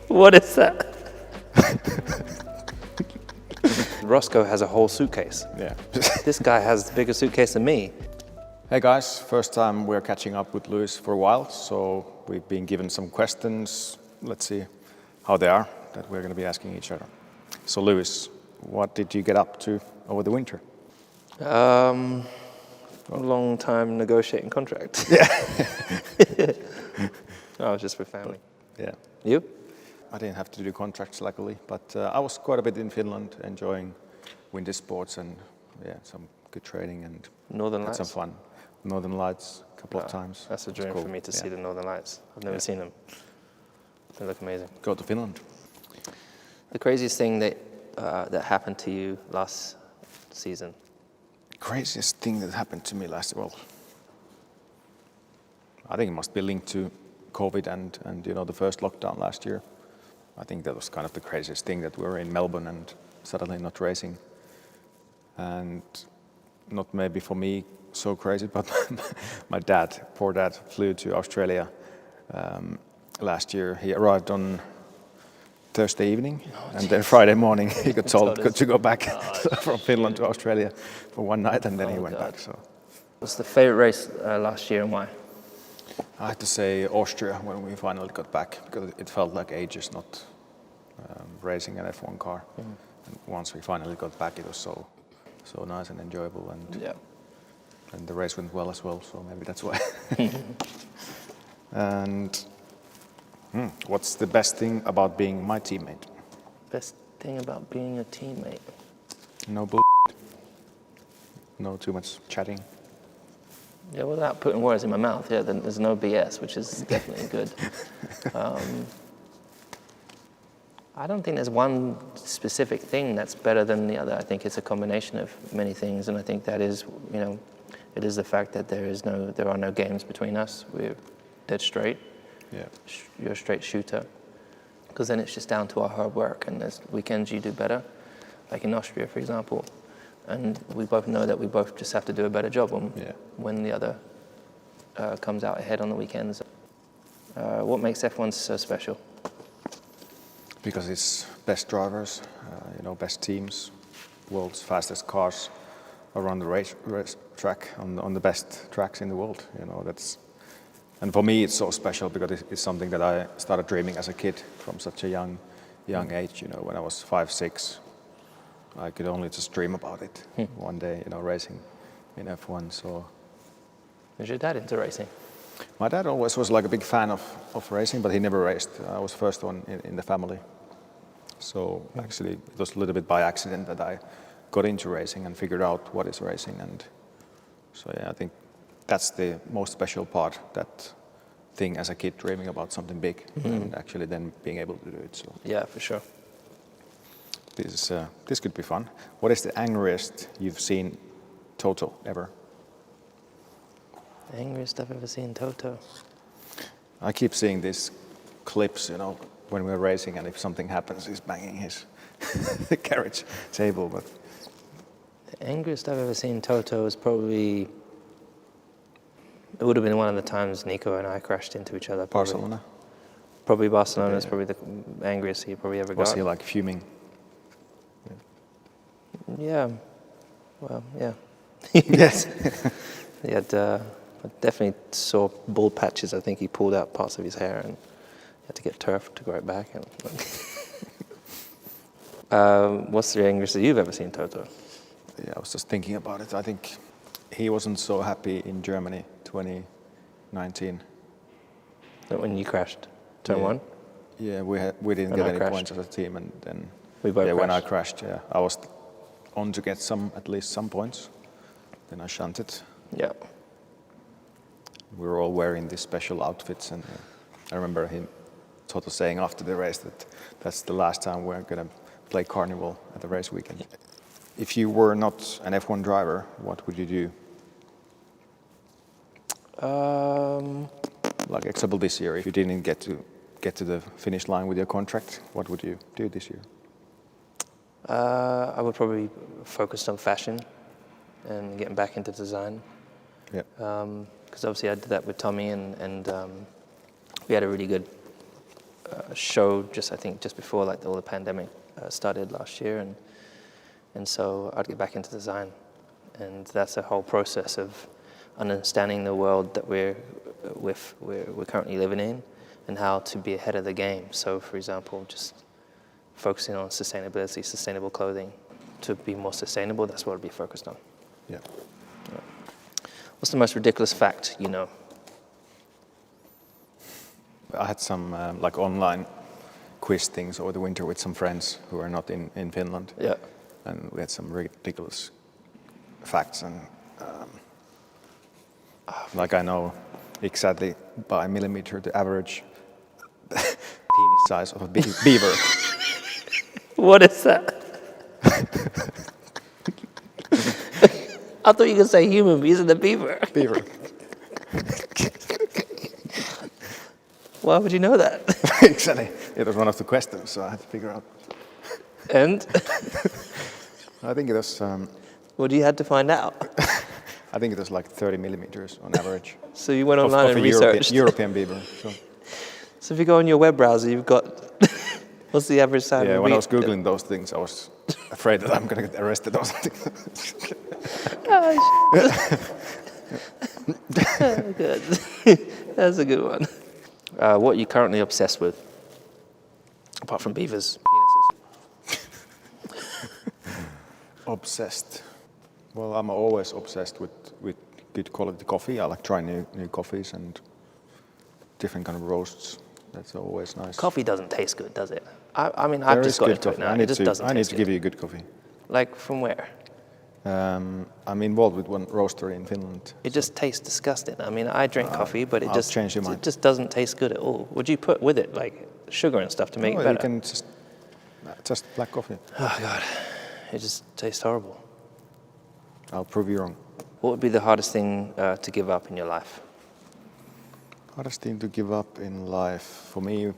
What is that? Roscoe has a whole suitcase. Yeah. This guy has a bigger suitcase than me. Hey guys, first time we're catching up with Lewis for a while, so we've been given some questions. Let's see how they are that we're going to be asking each other. So Lewis, what did you get up to over the winter? A long time negotiating contract. Yeah. I was just with family. Yeah. You? I didn't have to do contracts luckily, but I was quite a bit in Finland enjoying winter sports and some good training and Northern had Lights? some fun. Northern Lights a couple of times. That's a dream cool. for me to see the Northern Lights. I've never seen them. They look amazing. Go to Finland. The craziest thing that happened to you last season? Craziest thing that happened to me I think it must be linked to COVID and the first lockdown last year. I think that was kind of the craziest thing, that we were in Melbourne and suddenly not racing. And not maybe for me so crazy, but my poor dad, flew to Australia last year. He arrived on Thursday evening, and then Friday morning he got told to go back from Finland to Australia for one night, and then he went back. So, what's the favorite race last year and why? I have to say Austria when we finally got back, because it felt like ages not racing an F1 car. And once we finally got back, it was so nice and enjoyable, and the race went well as well. So maybe that's why. And what's the best thing about being my teammate? Best thing about being a teammate? No bull. No too much chatting. Yeah, without putting words in my mouth, then there's no BS, which is definitely good. I don't think there's one specific thing that's better than the other. I think it's a combination of many things, and I think that is, it is the fact that there are no games between us. We're dead straight. Yeah. You're a straight shooter. Because then it's just down to our hard work, and there's weekends you do better, like in Austria, for example. And we both know that we both just have to do a better job when the other comes out ahead on the weekends. What makes F1 so special? Because it's best drivers, best teams, world's fastest cars around the race track on the best tracks in the world. And for me it's so special because it's something that I started dreaming as a kid from such a young age. When I was 5, 6. I could only just dream about it one day, racing in F1. So, was your dad into racing? My dad always was like a big fan of racing, but he never raced. I was the first one in the family. So actually, it was a little bit by accident that I got into racing and figured out what is racing. And so I think that's the most special part, that thing as a kid, dreaming about something big and actually then being able to do it. So yeah, for sure. This could be fun. What is the angriest you've seen Toto ever? The angriest I've ever seen Toto. I keep seeing these clips, when we're racing, and if something happens, he's banging his carriage table. But the angriest I've ever seen Toto is probably, it would have been one of the times Nico and I crashed into each other. Barcelona? Probably Barcelona is probably the angriest he probably ever got. Was he like fuming? Yeah. Well, yeah. Yes. He had, I definitely saw bald patches. I think he pulled out parts of his hair and had to get turf to grow it back. And what's the angriest that you've ever seen Toto? Yeah, I was just thinking about it. I think he wasn't so happy in Germany 2019. When you crashed, turn one? Yeah, we didn't get any points as a team, and then we both when I crashed, I was on to get at least some points. Then I shunted. Yeah. We were all wearing these special outfits, and I remember him Toto saying after the race that that's the last time we're gonna play Carnival at the race weekend. If you were not an F1 driver, what would you do? Like example this year, if you didn't get to the finish line with your contract, what would you do this year? I would probably focus on fashion and getting back into design. Yeah. Because obviously I did that with Tommy, and we had a really good show I think just before like all the pandemic started last year, and so I'd get back into design, and that's a whole process of understanding the world that we're currently living in, and how to be ahead of the game. So, for example, just focusing on sustainability, sustainable clothing, to be more sustainable. That's what I'd be focused on. Yeah. What's the most ridiculous fact you know? I had some like online quiz things over the winter with some friends who are not in Finland. Yeah. And we had some ridiculous facts, and like I know exactly by millimeter the average penis size of a beaver. What is that? I thought you could say human, but isn't a beaver? Beaver. Why would you know that? Exactly. It was one of the questions, so I had to figure out. And? I think it was. What you had to find out? I think it was like 30 millimeters on average. So you went online of and a researched. European beaver. So if you go on your web browser, you've got what's the average size? Yeah, when I was googling those things, I was afraid that I'm going to get arrested or something. Good. That's a good one. What are you currently obsessed with? Apart from beavers' penises. Obsessed. Well, I'm always obsessed with good quality coffee. I like trying new coffees and different kind of roasts. That's always nice. Coffee doesn't taste good, does it? I mean, I've just got into it now. It just doesn't taste good. I need to give you good coffee. Like from where? I'm involved with one roastery in Finland. It just tastes disgusting. I mean, I drink coffee, but it it just doesn't taste good at all. Would you put with it like sugar and stuff to make it better? You can just black coffee. Oh God, it just tastes horrible. I'll prove you wrong. What would be the hardest thing to give up in your life? Hardest thing to give up in life for me,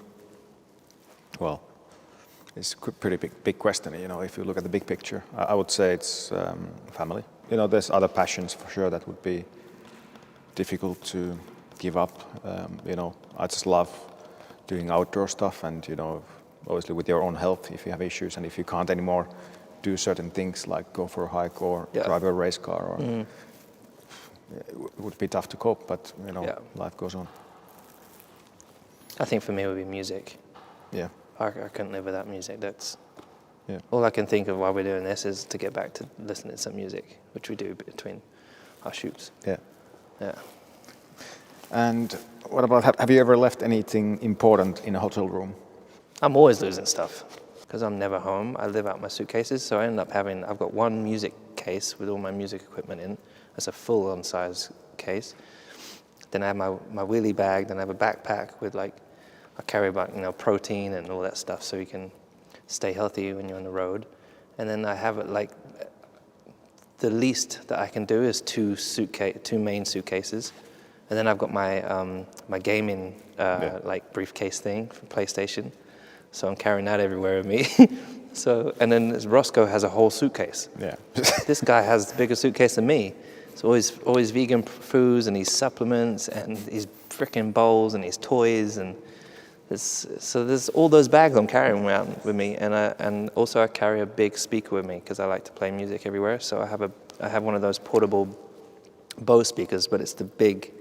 well, it's a pretty big question. You know, if you look at the big picture, I would say it's family. You know, there's other passions for sure that would be difficult to give up. You know, I just love doing outdoor stuff, and you know, obviously with your own health, if you have issues and if you can't anymore do certain things like go for a hike or drive a race car, or it would be tough to cope. But you know, life goes on. I think for me it would be music. Yeah. I couldn't live without music. That's all I can think of while we're doing this is to get back to listening to some music, which we do between our shoots. Yeah. Yeah. And what about, have you ever left anything important in a hotel room? I'm always losing stuff because I'm never home. I live out my suitcases, so I end up I've got one music case with all my music equipment in. That's a full-on size case. Then I have my wheelie bag, then I have a backpack with I carry about, protein and all that stuff so you can stay healthy when you're on the road. And then I have it the least that I can do is two main suitcases. And then I've got my gaming briefcase thing from PlayStation. So I'm carrying that everywhere with me. And then Roscoe has a whole suitcase. Yeah. This guy has a bigger suitcase than me. It's always vegan foods and these supplements and these freaking bowls and these toys and there's all those bags I'm carrying around with me, and also I carry a big speaker with me because I like to play music everywhere. So I have one of those portable Bose speakers, but it's the big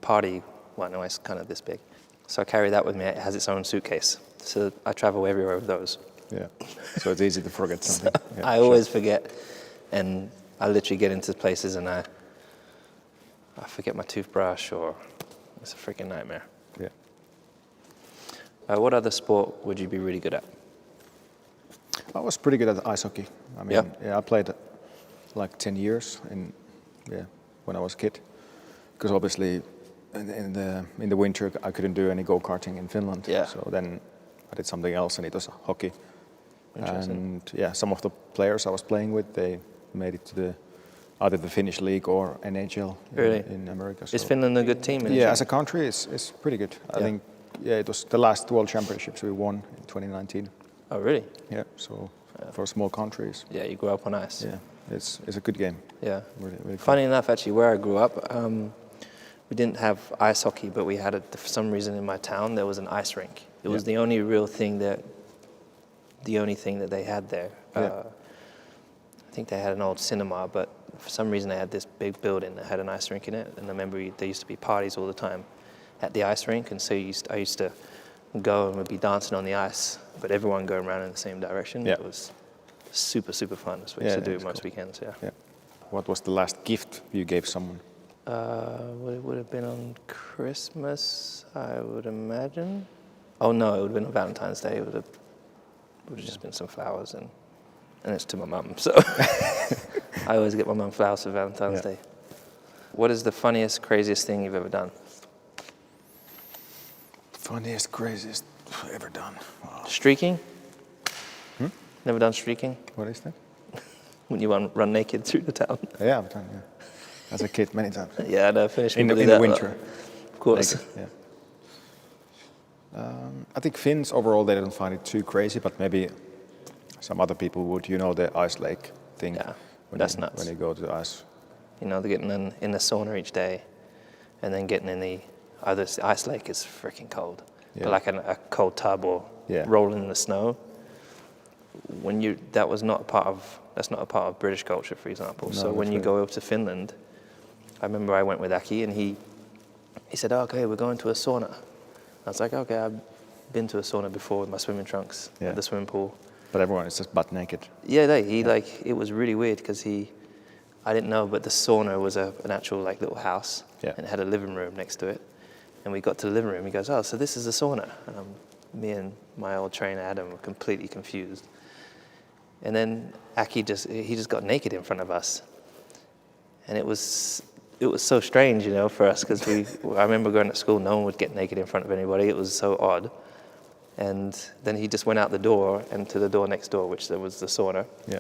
party one. No, it's kind of this big. So I carry that with me. It has its own suitcase. So I travel everywhere with those. Yeah. So it's easy to forget something. I always forget, and I literally get into places and I forget my toothbrush, or it's a freaking nightmare. Yeah. What other sport would you be really good at? I was pretty good at ice hockey. I mean, I played like 10 years when I was a kid. Because obviously in the winter I couldn't do any go-karting in Finland. Yeah. So then I did something else, and it was hockey. And some of the players I was playing with, they made it to either the Finnish league or NHL in America. So. Is Finland a good team? As a country, it's pretty good. I think it was the last World Championships we won in 2019. Oh, really? Yeah. So for small countries. Yeah, you grew up on ice. Yeah, it's a good game. Yeah. Really, really Funny enough, actually, where I grew up, we didn't have ice hockey, but we had it for some reason in my town. There was an ice rink. It was the only real thing that they had there. I think they had an old cinema, but for some reason they had this big building that had an ice rink in it. And I remember there used to be parties all the time at the ice rink, and so I used to go and we'd be dancing on the ice, but everyone going around in the same direction. It was super, super fun. That's what we used to do most weekends. What was the last gift you gave someone? It would have been on Christmas, I would imagine. Oh no, it would have been on Valentine's Day. It would have just been some flowers, and it's to my mum. So I always get my mum flowers for Valentine's Day. What is the funniest, craziest thing you've ever done? Funniest, craziest ever done. Wow. Streaking? Never done streaking? What is that? When you run naked through the town. Yeah, I've done. Yeah, as a kid many times. Yeah, I know. Finnish people do in that the winter. Of course. Naked, I think Finns overall they don't find it too crazy, but maybe some other people would. You know the ice lake thing. Yeah, that's nuts. When you go to the ice. You know, they're getting in the sauna each day, and then getting in the ice lake is freaking cold. Yeah. But like a cold tub or rolling in the snow. That's not a part of British culture, for example. No, so when you go over to Finland, I remember I went with Aki, and he said, "Okay, we're going to a sauna." I was like, "Okay, I've been to a sauna before with my swimming trunks at the swimming pool." But everyone is just butt naked. Yeah, it was really weird because I didn't know, but the sauna was an actual like little house, and it had a living room next to it. And we got to the living room. He goes, "Oh, so this is a sauna?" And me and my old trainer Adam were completely confused. And then Aki just got naked in front of us, and it was so strange, you know, for us because I remember going to school, no one would get naked in front of anybody. It was so odd. And then he just went out the door and to the door next door, which there was the sauna. Yeah.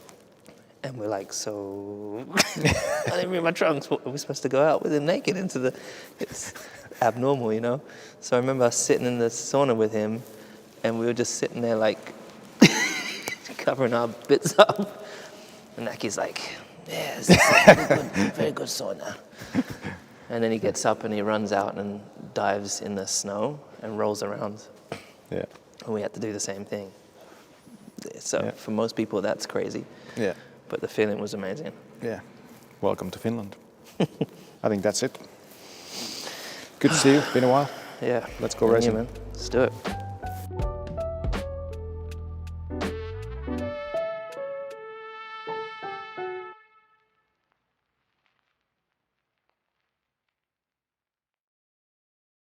And we're like, so I didn't bring my trunks. What, are we supposed to go out with him naked into the? It's abnormal, you know. So I remember us sitting in the sauna with him, and we were just sitting there like covering our bits up. And Aki's like, "Yeah, this is a very good sauna." And then he gets up and he runs out and dives in the snow and rolls around. Yeah. And we had to do the same thing. So for most people, that's crazy. Yeah. But the feeling was amazing. Yeah. Welcome to Finland. I think that's it. Good to see you. Been a while. Yeah. Let's go racing. Man. Let's do it.